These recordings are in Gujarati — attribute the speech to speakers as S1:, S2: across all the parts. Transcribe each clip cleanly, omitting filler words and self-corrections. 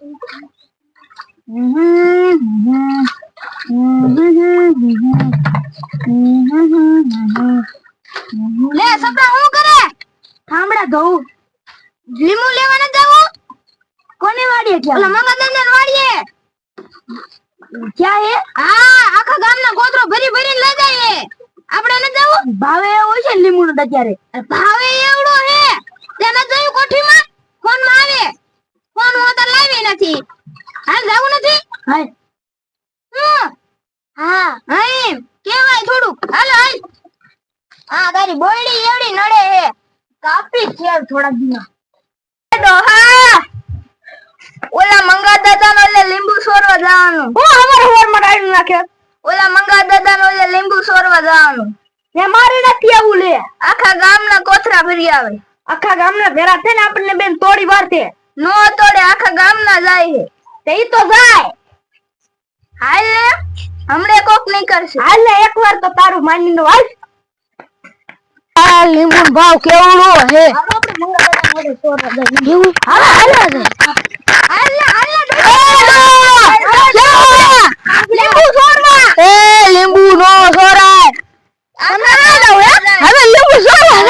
S1: લે સપના હું કરે થાંભડા ધોઉં લીંબુ લેવા ન જાવું કોની વાડીએ ગયા ઓલા મંગાદાના વાડીએ ક્યાં હે હા આખા ગામના ગોત્રો ભરી ભરીને લઈ જાય આપણે ન જાવું ભાવે એવો છે લીંબુ નો અત્યારે ભાવે એવડો હે તેને જોયું કોઠીમાં ફોન માં આવે ફોન હું તો લાવી નથી હાલ જાવું નથી હાલ હા હા કેવાય થોડું હાલ હાલ હા તારી બોયડી એવડી નડે હે કાપી છે થોડા દિના ડોહા ઓલા મંગા દાદા નો લે લીંબુ સોરવા જવાનું હું અમાર હોર માં ડાળી નાખે ઓલા મંગા દાદા નો લે લીંબુ સોરવા જવાનું ને મારે નથી આવું લે આખા ગામના કોથરા ભરી આવે આખા ગામના ભેરા છે ને આપણને બેન તોડી વારતે નો તોડે આખા ગામના જાય છે તે ઈ તો જાય હાલ લે હમણે કોક નહીં કરશે હાલ લે એકવાર તો તારું માની નો હાલ આ લીંબુ ભાવ કેવડો હે આપણે મંગા દાદા મોડે સોરવા જાય એવું હાલ હાલ લીંબુ સોરવા એ લીંબુ નો સોરાય હવે લીંબુ સોરવા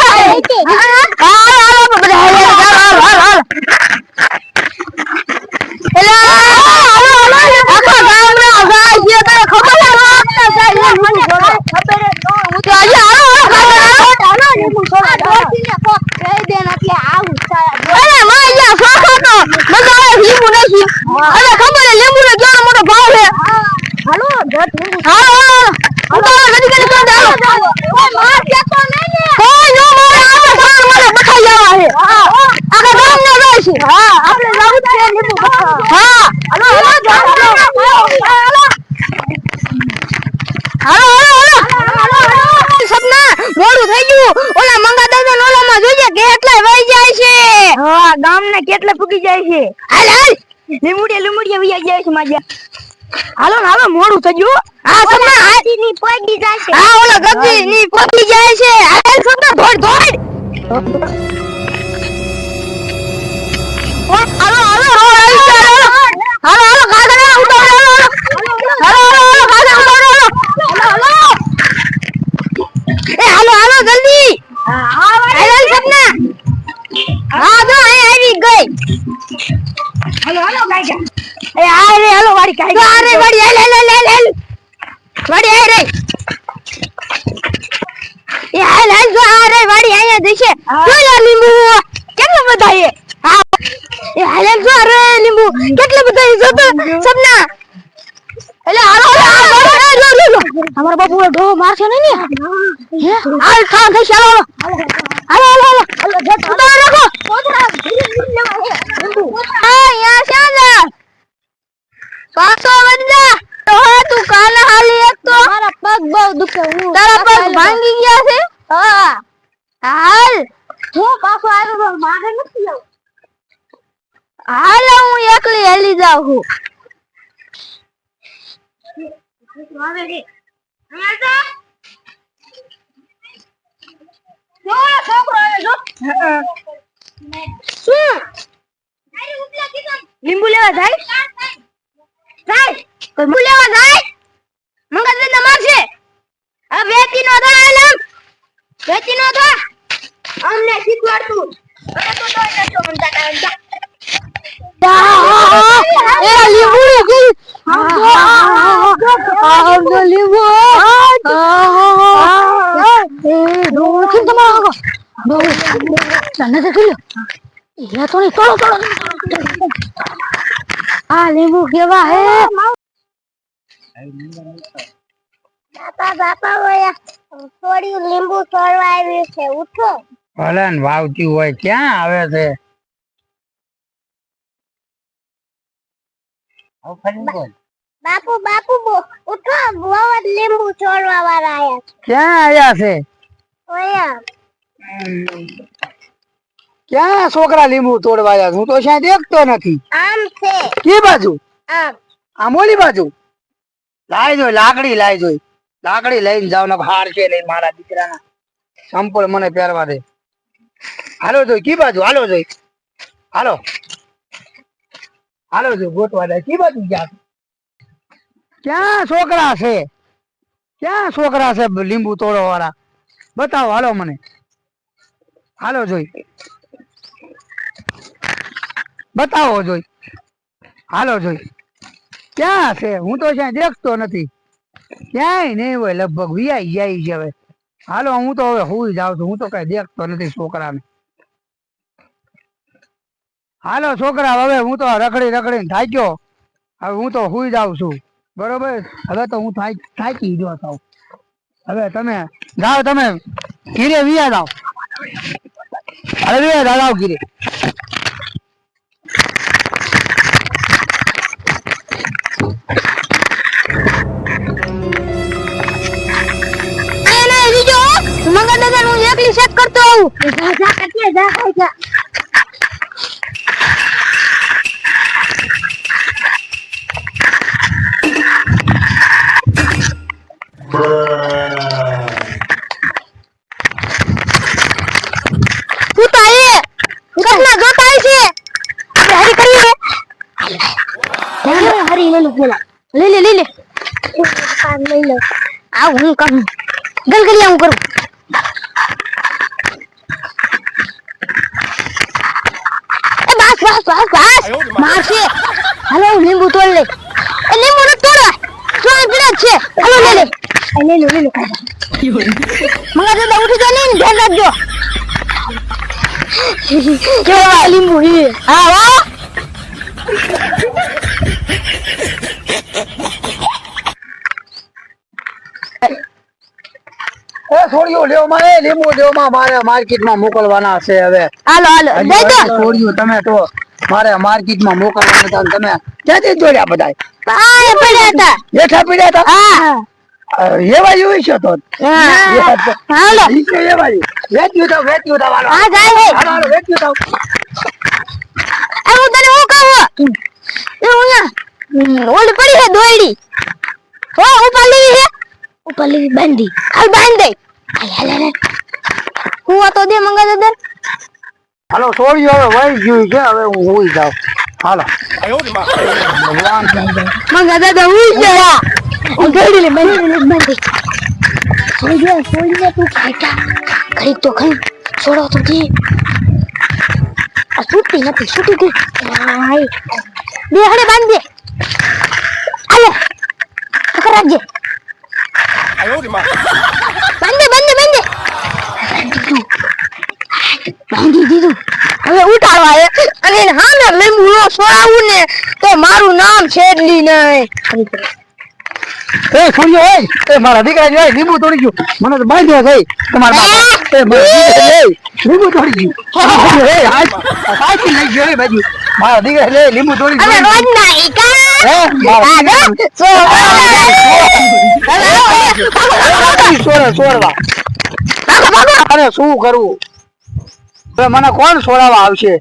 S1: કેટલા પૂગી જાય છે હાલ હાલ લીમુડિયા વિયા જાય છે માજા હાલો હાલો મોડું થઈ ગયું હા સપના હાથી ની પડી જાય છે હા ઓલા ગબ્જી ની પડી જાય છે હાલ સપના દોડ દોડ હાલો હાલો હાલો હાલો ગાગડા ઉતારો હાલો હાલો ગાગડા ઉતારો હાલો એ હાલો હાલો જલ્દી હા હાલ સપના હા જો આવી ગઈ હાલો હાલો ગાય એ આ રે હાલો વાડી કાઈ જો આ રે વાડી હાલ વાડી આ રે એ હાલ જો આ રે વાડી અહીંયા દેશે જો લીંબુ કેટલા બધા હે હા એ હાલ જો રે લીંબુ કેટલા બધા હે જો સપના એટલે હાલો અમાર બાપુ ડો મારશે ને હે હાલ ખા થઈ ચાલો હાલો જટ ઉતાર રાખો આ યા શાંદા પાછો વંદા તો તું કાન હાલી એક તો મારા પગ બહુ દુખે હું તારા પગ ભાંગી ગયા છે હા હાલ હું પાછો આવ્યો તો મારે નથી આવ હાલ હું એકલી હેલી જાઉં છું આવે રે અહીંયા જો છોકરો આવે જો શું લીંબુ લેવા જાય લીંબુ લેવા જાય મંગા દાદા મારશે આ વેચી નો થા આલમ વેચી નો થા અમને શીખવાડ તું અરે તો નતો મનતા જા એ લીંબુ આ લીંબુ એ ડોળ કિન તમારો બહુ તને દેખ્યો ये तो नहीं तोड़ो आ नींबू केवा है बापा ओया થોડી લીંબુ તોડવા આવી છે ઉઠો ભલન વાવતી હોય ક્યાં આવે છે આવ ફરી બોલ બાપુ ઉઠો બહુ લીંબુ તોડવા વાળા આયા છે ક્યાં આયા છે ઓયા क्या छोकरा लींबू तोड़वा जा हूं तो शायद देखतो નથી આમ છે કે બાજુ આમ ઓલી બાજુ લાઈ જો લાકડી લઈને જાવ ને હાર છે લઈ મારા દીકરાના સંપલ મને પહેરવા દે હાલો જોઈ કી બાજુ હાલો જોઈ હાલો
S2: હાલો જો ગોતવા જાય કી બાજુ ગયા ક્યાં છોકરા છે લીંબુ તોડવા વાળા બતાવો હાલો મને હાલો જોઈ બતાવો જોઈ હાલો જોઈ ક્યાં છે હું તો ક્યાંય દેખતો નથી ક્યાંય નહીં હોય લગભગ વિયાઈ જાય છે હવે હાલો હું તો હવે હુઈ જાઉં છું હું તો કઈ દેખતો નથી છોકરાને હાલો છોકરા હવે હું તો રખડીને થાક્યો હવે હું તો હુઈ જાઉં છું બરોબર હવે તો હું થાકી ગયો છું હવે તમે જાઓ તમે ઘીરે વિયા જાઓ અરે વિયા જાઓ ઘીરે
S1: મંગા દાદા હું એકલી ચેક કરતો આવું જા કરતી જા ખાઈ જા તું તો આયે કેટલા જોતા આઈ છે હરી કરીએ હરી લે લે પેલા લે કામ લઈ લે આ હું કામ ગલગલિયા હું કરું એ બસ મારશે હાલો લીંબુ તોડ લે એ લીંબુ ન તોડવા સોય પીડા છે હાલો લે મંગા દાદા ઉઠી જા ને ધ્યાન રાખજો કેવા લીંબુ હે હા વાહ
S2: છોડ્યું લેવો માં લીંબુ લેવો માં મારે માર્કેટમાં મોકલવાના છે હવે
S1: હાલો દઈ દો
S2: છોડ્યું તમે તો મારે માર્કેટમાં મોકલવાના હતા તમે ક્યાંથી જોડ્યા બધા
S1: પાય પડ્યા હતા
S2: બેઠા પડ્યા હતા
S1: હા
S2: એવા જોઈ છે તો
S1: હાલો
S2: વેચ્યું તો હાલો
S1: આ જાય હે
S2: હાલો વેચ્યું તો
S1: હું તને હું કહું એ હું ઓલી પડી હે દોયડી હો ઉપર લેવી બાંધી હાલ બાંધ દે હાલ હું તો દે મંગા દાદા
S2: હાલો છોડ્યું હવે વહી ગયું છે હવે હું હોઈ જાઉં હાલો ભગવાન
S1: મંગા દાદા ઉઈ જા હું દોયડી લે બાંધી છોડી તું ખાઈટા ઘડીક તો ખાઈ છોડો તો દે આ છૂટી નથી છૂટી દે હાય બે હડે બાંધ દે હાલો પકડ રાખજે બાંધી દીધું હવે ઉતારવા અને હા ને લીંબુ નો છોડાવું ને તો મારું નામ છેડલી નહીં
S2: એ છોડ્યો એ મારા દીકરા જો લીંબુ તોડી ગયું મને તો બાંધ્યો થઈ તમારા લીંબુ તોડી ગયું એ આ સાચી લઈ ગયો બાજુ મારા દીકરા લે લીંબુ તોડી ગયું
S1: રોજ ના
S2: છોડવા અરે શું કરવું મને કોણ છોડાવવા આવશે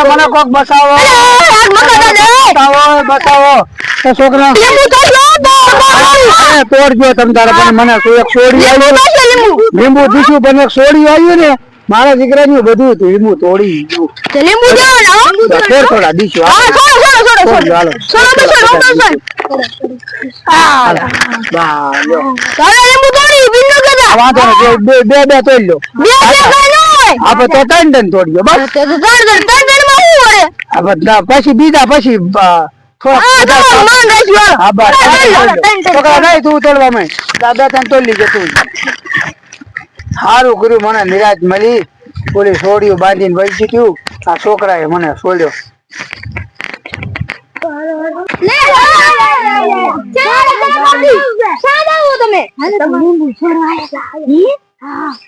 S2: મને કોક બસાવો બસાવો છોકરા તોડજો તમ તારે પણ મને છોડી આવ્યું લીંબુ દીધું પણ એક છોડી આવ્યું ને મારા દીકરાનું બધું હતું લીંબુ તોડી થોડા દીશું બે તોડી લો આપડે તો ત્રણ તોડ્યો બસ પછી બીજા પછી છોકરા તું તોડવા માં દાદા તને તોડી લીધે તું સારું કર્યું મને નિરાશ મળી ઓલી છોડ્યું બાંધીને વહી ગયું આ છોકરાએ મને છોડ્યો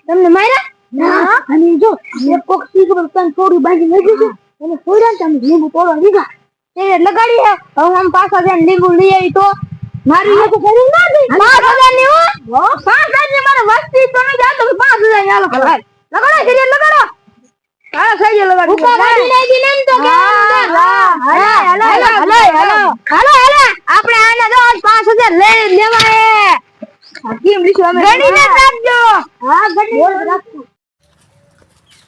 S1: તમને માર્યા અને જો કોક છોડ્યું બાંધી લઈ ગયું અને છોડ્યા તમે લીંબુ તોડવા લીધા તે લગાડી હે હવે આમ પાછા જઈને લીંબુ લઈ આવી તો મારી તો કરી ના દે 5000 ની હો 5000 ની મારે વસ્તી તો ન જા તો 5000 ની આલો લગાડો કરી લગાડો હા સહી લગાડો ઉપર ગાડી લઈ ગઈ લેમ તો કે હાલો આપણે આને જો 5000 લઈ લેવાય કેમ લીધું અમે ગણીને રાખજો હા ગણીને રાખજો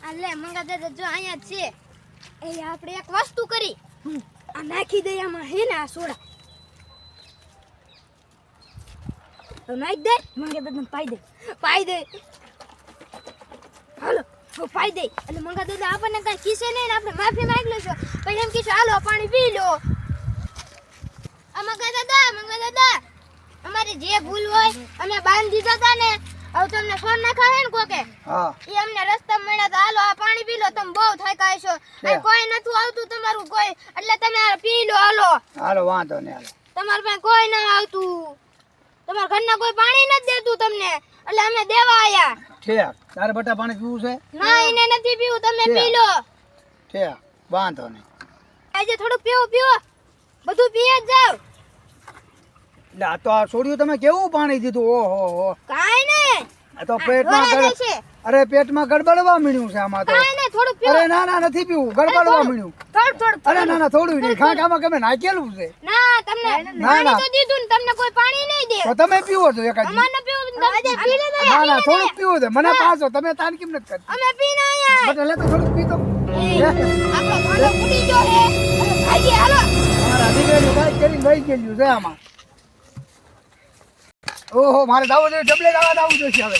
S3: આલે મંગા દાદા જો અહીંયા જ છે એ આપણે એક વસ્તુ કરી આ નાખી દે આમાં હે ને આ સોડા તો નાખી દે મંગા દાદા પાઈ દે હાલો તો પાઈ દે એટલે મંગા દાદા આપણને કઈ કીસે નહીં ને આપણે માફી માંગી લેશું પછી એમ કીશું હાલો પાણી પી લો આ મંગા દાદા અમારી જે ભૂલ હોય અમે બાંધી દીધા હતા ને હવે તમને ફોન નાખાવે ને કોકે
S2: હા
S3: ઈ અમને રસ્તા મળ્યા તો હાલો આ પાણી પી લો તમે બહુ થાક્યા છો અને કોઈ નતું આવતું તમારું કોઈ એટલે તમે આ પી લો હાલો
S2: હાલો વાંધો નહીં હાલો
S3: તમારા પાસે કોઈ ના આવતું તમારા ઘરના કોઈ પાણી નથી દેતું તમને એટલે અમે દેવા આયા
S2: ઠીક તારે બટા પાણી પીવું છે
S3: ના એને નથી પીવું તમે પી લો
S2: ઠીક વાંધો નહીં
S3: આજે થોડું પીવો બધું પીએ જ જાવ
S2: એટલે આ તો આ છોડ્યું તમે કેવું પાણી દીધું ઓહો
S3: કાઈ નહીં
S2: આ તો પેટમાં
S3: ઢોળાઈ
S2: ગડ
S3: જશે.
S2: અરે પેટમાં ગડબડવા મળ્યું છે આમાં તો
S3: કાઈ નહીં થોડું પીવો
S2: અરે ના ના નથી પીવું ગડબડવા મળ્યું
S3: થોડું
S2: અરે ના ના થોડું નહીં ખાંખામાં તમે નાખેલું છે
S3: ના તમને
S2: ના.
S3: પાણી તો દીધું ને તમને કોઈ પાણી નહીં દે
S2: તો તમે પીવો છો એકાદ દી.
S3: અમારને પીવું આજે પી લે
S2: ના ના થોડુંક પીવું છે મને પાછો તમે તાન કેમ નથી કરતી
S3: અમે પીને આયા
S2: બટ એટલે તો થોડુંક પીતો
S3: આપણો ભાડો ફૂટી ગયો હે અને ભાગી હાલો
S2: મારા દીકરીનું કાંઈ કરીને વહી ગયેલું છે આમાં ઓહો મારે દાવું જોઈએ ડબલે દાવા દાવું જોઈશે હવે